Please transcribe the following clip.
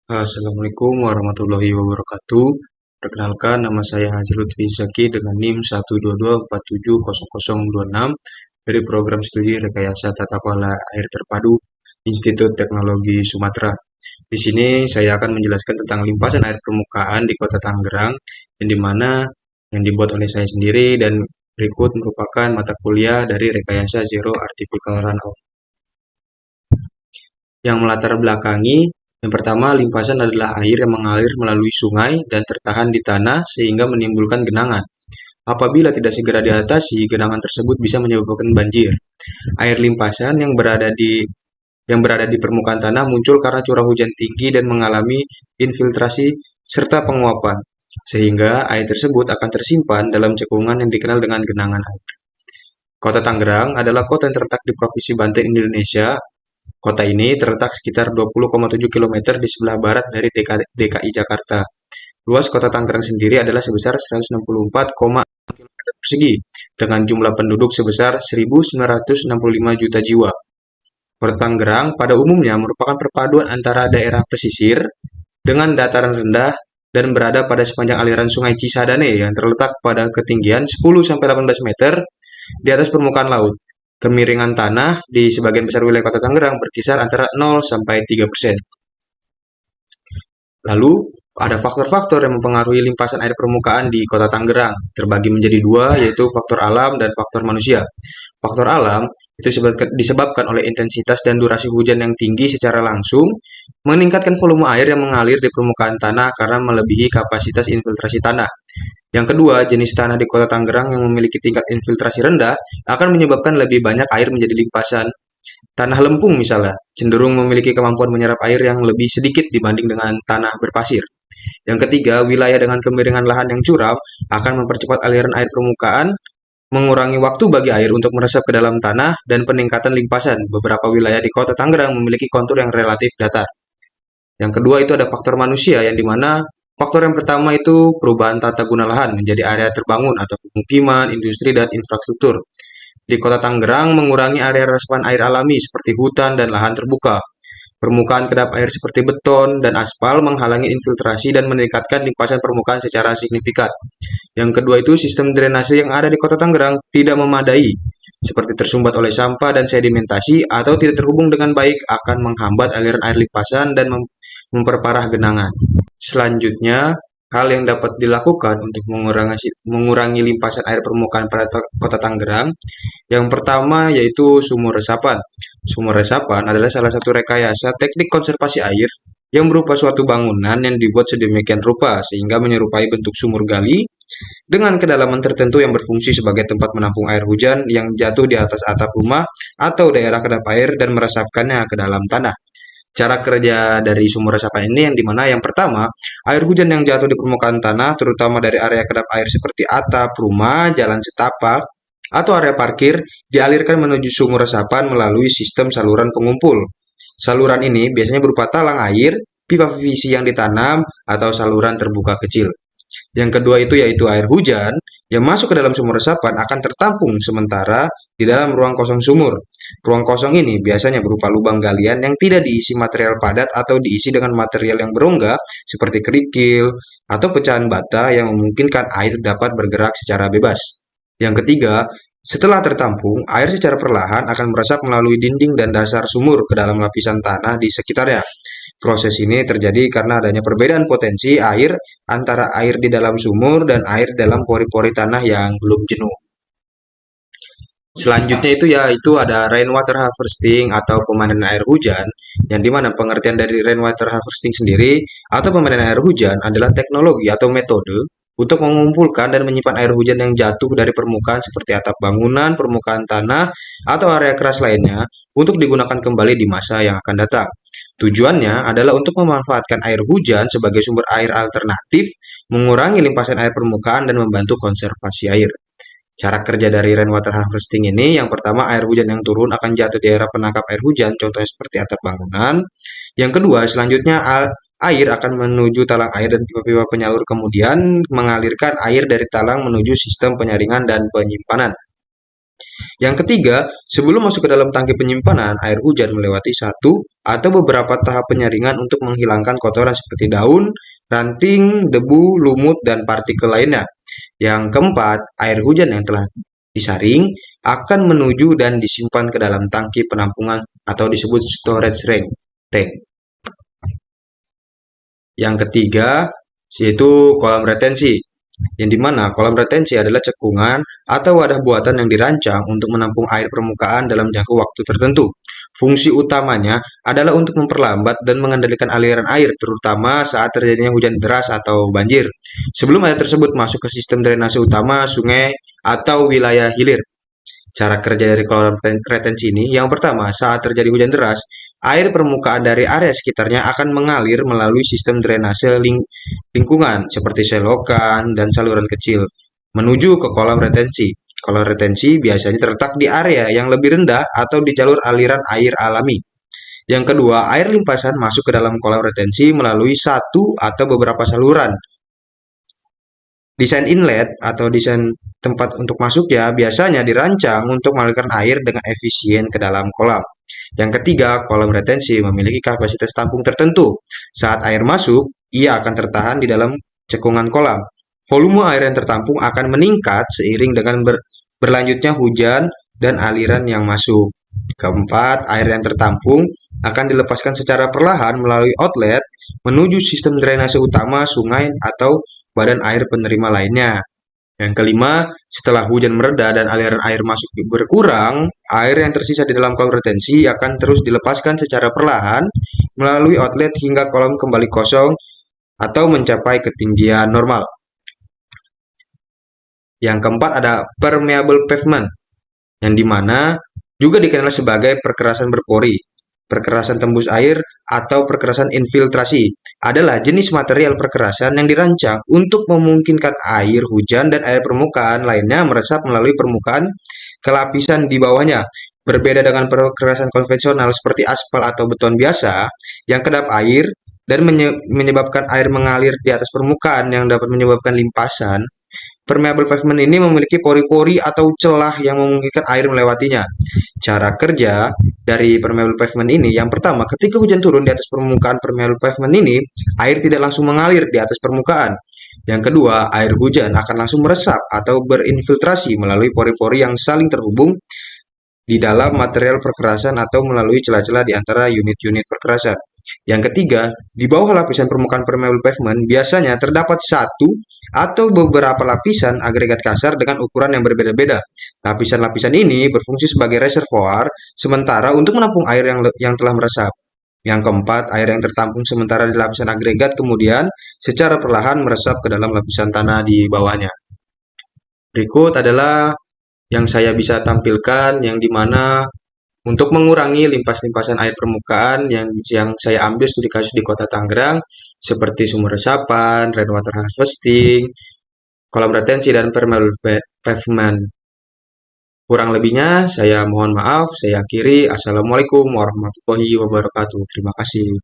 Assalamualaikum warahmatullahi wabarakatuh. Perkenalkan, nama saya Haji Lutfi Zaki dengan NIM 122470026 dari program studi Rekayasa Tata Kelola Air Terpadu Institut Teknologi Sumatera. Di sini saya akan menjelaskan tentang limpasan air permukaan di Kota Tangerang, yang dimana yang dibuat oleh saya sendiri, dan berikut merupakan mata kuliah dari Rekayasa Zero Artificial Runoff. Yang melatar belakangi, yang pertama, limpasan adalah air yang mengalir melalui sungai dan tertahan di tanah sehingga menimbulkan genangan. Apabila tidak segera diatasi, genangan tersebut bisa menyebabkan banjir. Air limpasan yang berada di permukaan tanah muncul karena curah hujan tinggi dan mengalami infiltrasi serta penguapan, sehingga air tersebut akan tersimpan dalam cekungan yang dikenal dengan genangan air. Kota Tangerang adalah kota yang terletak di Provinsi Banten, Indonesia. Kota ini terletak sekitar 20,7 km di sebelah barat dari DKI Jakarta. Luas Kota Tangerang sendiri adalah sebesar 164,6 km persegi dengan jumlah penduduk sebesar 1.965 juta jiwa. Kota Tangerang pada umumnya merupakan perpaduan antara daerah pesisir dengan dataran rendah dan berada pada sepanjang aliran Sungai Cisadane yang terletak pada ketinggian 10-18 meter di atas permukaan laut. Kemiringan tanah di sebagian besar wilayah Kota Tangerang berkisar antara 0 sampai 3%. Lalu, ada faktor-faktor yang mempengaruhi limpasan air permukaan di Kota Tangerang, terbagi menjadi dua, yaitu faktor alam dan faktor manusia. Faktor alam itu disebabkan oleh intensitas dan durasi hujan yang tinggi secara langsung, meningkatkan volume air yang mengalir di permukaan tanah karena melebihi kapasitas infiltrasi tanah. Yang kedua, jenis tanah di Kota Tangerang yang memiliki tingkat infiltrasi rendah akan menyebabkan lebih banyak air menjadi limpasan. Tanah lempung misalnya, cenderung memiliki kemampuan menyerap air yang lebih sedikit dibanding dengan tanah berpasir. Yang ketiga, wilayah dengan kemiringan lahan yang curam akan mempercepat aliran air permukaan, mengurangi waktu bagi air untuk meresap ke dalam tanah, dan peningkatan limpasan. Beberapa wilayah di Kota Tangerang memiliki kontur yang relatif datar. Yang kedua itu ada faktor manusia, yang dimana faktor yang pertama itu perubahan tata guna lahan menjadi area terbangun atau pemukiman, industri, dan infrastruktur. Di Kota Tangerang mengurangi area resapan air alami seperti hutan dan lahan terbuka. Permukaan kedap air seperti beton dan aspal menghalangi infiltrasi dan meningkatkan limpasan permukaan secara signifikan. Yang kedua itu sistem drainase yang ada di Kota Tangerang tidak memadai, seperti tersumbat oleh sampah dan sedimentasi atau tidak terhubung dengan baik akan menghambat aliran air limpasan dan memperparah genangan. Selanjutnya, hal yang dapat dilakukan untuk mengurangi limpasan air permukaan pada Kota Tangerang, yang pertama yaitu sumur resapan. Sumur resapan adalah salah satu rekayasa teknik konservasi air yang berupa suatu bangunan yang dibuat sedemikian rupa sehingga menyerupai bentuk sumur gali dengan kedalaman tertentu yang berfungsi sebagai tempat menampung air hujan yang jatuh di atas atap rumah atau daerah kedap air dan meresapkannya ke dalam tanah. Cara kerja dari sumur resapan ini yang dimana yang pertama, air hujan yang jatuh di permukaan tanah, terutama dari area kedap air seperti atap, rumah, jalan setapak, atau area parkir, dialirkan menuju sumur resapan melalui sistem saluran pengumpul. Saluran ini biasanya berupa talang air, pipa PVC yang ditanam, atau saluran terbuka kecil. Yang kedua itu yaitu air hujan yang masuk ke dalam sumur resapan akan tertampung sementara di dalam ruang kosong sumur. Ruang kosong ini biasanya berupa lubang galian yang tidak diisi material padat atau diisi dengan material yang berongga seperti kerikil atau pecahan bata yang memungkinkan air dapat bergerak secara bebas. Yang ketiga, setelah tertampung, air secara perlahan akan meresap melalui dinding dan dasar sumur ke dalam lapisan tanah di sekitarnya. Proses ini terjadi karena adanya perbedaan potensi air antara air di dalam sumur dan air dalam pori-pori tanah yang belum jenuh. Selanjutnya itu ada rainwater harvesting atau pemanenan air hujan, yang dimana pengertian dari rainwater harvesting sendiri atau pemanenan air hujan adalah teknologi atau metode untuk mengumpulkan dan menyimpan air hujan yang jatuh dari permukaan seperti atap bangunan, permukaan tanah, atau area keras lainnya untuk digunakan kembali di masa yang akan datang. Tujuannya adalah untuk memanfaatkan air hujan sebagai sumber air alternatif, mengurangi limpasan air permukaan, dan membantu konservasi air. Cara kerja dari rainwater harvesting ini, yang pertama air hujan yang turun akan jatuh di area penangkap air hujan, contohnya seperti atap bangunan. Yang kedua, selanjutnya air akan menuju talang air dan pipa-pipa penyalur kemudian mengalirkan air dari talang menuju sistem penyaringan dan penyimpanan. Yang ketiga, sebelum masuk ke dalam tangki penyimpanan, air hujan melewati satu atau beberapa tahap penyaringan untuk menghilangkan kotoran seperti daun, ranting, debu, lumut, dan partikel lainnya. Yang keempat, air hujan yang telah disaring akan menuju dan disimpan ke dalam tangki penampungan atau disebut storage tank. Yang ketiga, yaitu kolam retensi, yang dimana kolam retensi adalah cekungan atau wadah buatan yang dirancang untuk menampung air permukaan dalam jangka waktu tertentu. Fungsi utamanya adalah untuk memperlambat dan mengendalikan aliran air, terutama saat terjadinya hujan deras atau banjir, sebelum air tersebut masuk ke sistem drainase utama, sungai, atau wilayah hilir. Cara kerja dari kolam retensi ini, yang pertama, saat terjadi hujan deras, air permukaan dari area sekitarnya akan mengalir melalui sistem drainase lingkungan seperti selokan dan saluran kecil menuju ke kolam retensi. Kolam retensi biasanya terletak di area yang lebih rendah atau di jalur aliran air alami. Yang kedua, air limpasan masuk ke dalam kolam retensi melalui satu atau beberapa saluran. Desain inlet atau desain tempat untuk masuk ya biasanya dirancang untuk mengalirkan air dengan efisien ke dalam kolam. Yang ketiga, kolam retensi memiliki kapasitas tampung tertentu. Saat air masuk, ia akan tertahan di dalam cekungan kolam. Volume air yang tertampung akan meningkat seiring dengan berlanjutnya hujan dan aliran yang masuk. Keempat, air yang tertampung akan dilepaskan secara perlahan melalui outlet menuju sistem drainase utama, sungai, atau badan air penerima lainnya. Yang kelima, setelah hujan mereda dan aliran air masuk berkurang, air yang tersisa di dalam kolam retensi akan terus dilepaskan secara perlahan melalui outlet hingga kolam kembali kosong atau mencapai ketinggian normal. Yang keempat ada permeable pavement, yang dimana juga dikenal sebagai perkerasan berpori. Perkerasan tembus air atau perkerasan infiltrasi adalah jenis material perkerasan yang dirancang untuk memungkinkan air hujan dan air permukaan lainnya meresap melalui permukaan ke lapisan di bawahnya. Berbeda dengan perkerasan konvensional seperti aspal atau beton biasa yang kedap air dan menyebabkan air mengalir di atas permukaan yang dapat menyebabkan limpasan. Permeable pavement ini memiliki pori-pori atau celah yang memungkinkan air melewatinya. Cara kerja dari permeable pavement ini, yang pertama, ketika hujan turun di atas permukaan permeable pavement ini, air tidak langsung mengalir di atas permukaan. Yang kedua, air hujan akan langsung meresap atau berinfiltrasi melalui pori-pori yang saling terhubung di dalam material perkerasan atau melalui celah-celah di antara unit-unit perkerasan. Yang ketiga, di bawah lapisan permukaan permeable pavement biasanya terdapat satu atau beberapa lapisan agregat kasar dengan ukuran yang berbeda-beda. Lapisan-lapisan ini berfungsi sebagai reservoir sementara untuk menampung air yang telah meresap. Yang keempat, air yang tertampung sementara di lapisan agregat kemudian secara perlahan meresap ke dalam lapisan tanah di bawahnya. Berikut adalah yang saya bisa tampilkan yang dimana untuk mengurangi limpas-limpasan air permukaan yang saya ambil studi kasus di Kota Tangerang seperti sumur resapan, rainwater harvesting, kolam retensi, dan permeable pavement. Kurang lebihnya saya mohon maaf, saya akhiri. Assalamualaikum warahmatullahi wabarakatuh. Terima kasih.